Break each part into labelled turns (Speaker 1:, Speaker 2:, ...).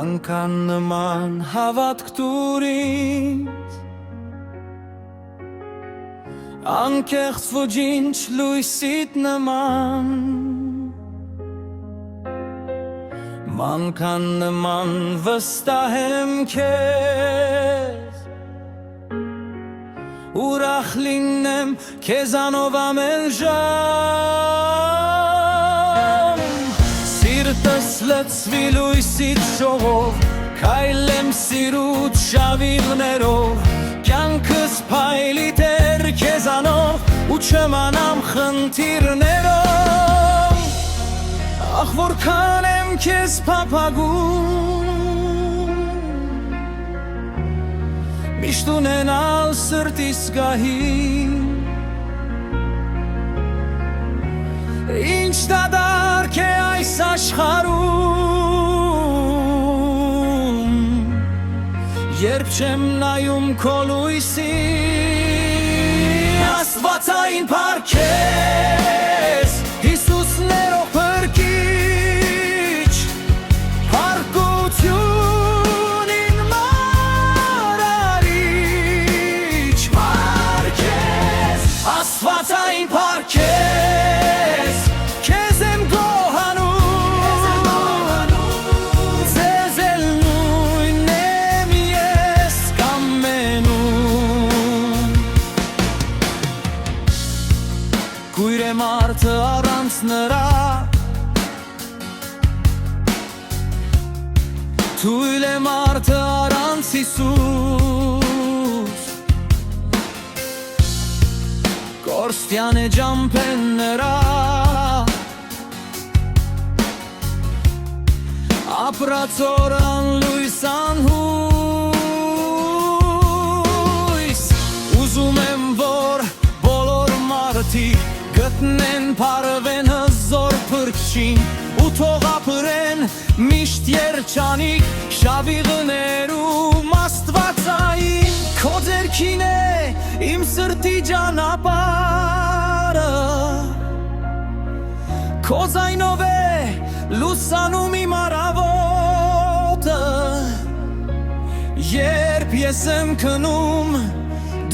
Speaker 1: Անկան նման հավատք տուր ինձ, անկեղծ ոչինչ լույսիդ նման, անկան նման վստահեմ քեզ, ուրախ լինեմ քեզանով ամեն ժամ, սիրտս լցվի լույսիդ շողով, քայլեմ սիրուտ շավիղներով, կյանքս փայլի տեր քեզանով ու չմանամ խնդիրներով, ախ որքան եմ քեզ փափագում, միշտ ունենալ սրտիս գահի, ինչ դադարք է այս աշխարհում, երբ չեմ նայում քո լույսին, աստվածային փառքես, Հիսուս ներող փրկիչ, փառքություն իմ մարարիչ, փառքես, աստվածային փառքես, քեզ եմ գոհանում, ձեզ էլ նույնն եմ ես կամենում, կույր է մարդը առանց նրա, թույլ է մարդը առանց Հիսուս, կորստյան է ջամփեն նրա, ապրած օրը անլույս անհույս, ուզում եմ որ բոլոր մարդիկ գտնեն փարվեն հզոր փրկչին ու թող ապրեն միշտ երջանիկ շավիղներում աստվածային, քո ձեռքին է իմ սրտի ճանապարհը, քո ձայնով է լուսանում իմ առավոտը, երբ ես եմ քնում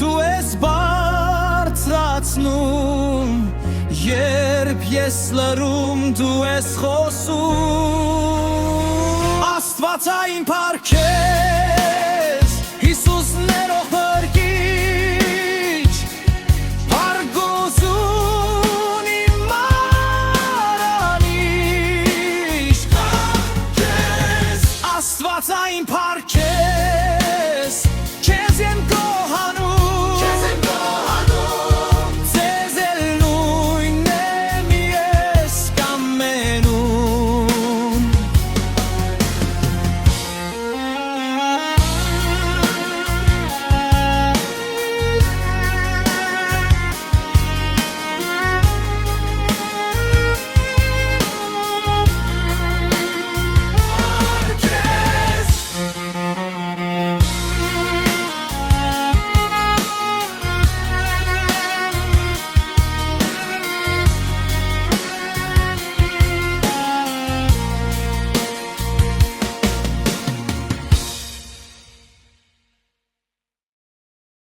Speaker 1: դու ես բարձրացնում, երբ ես լռում դու ես խոսում, աստվածային փառքեր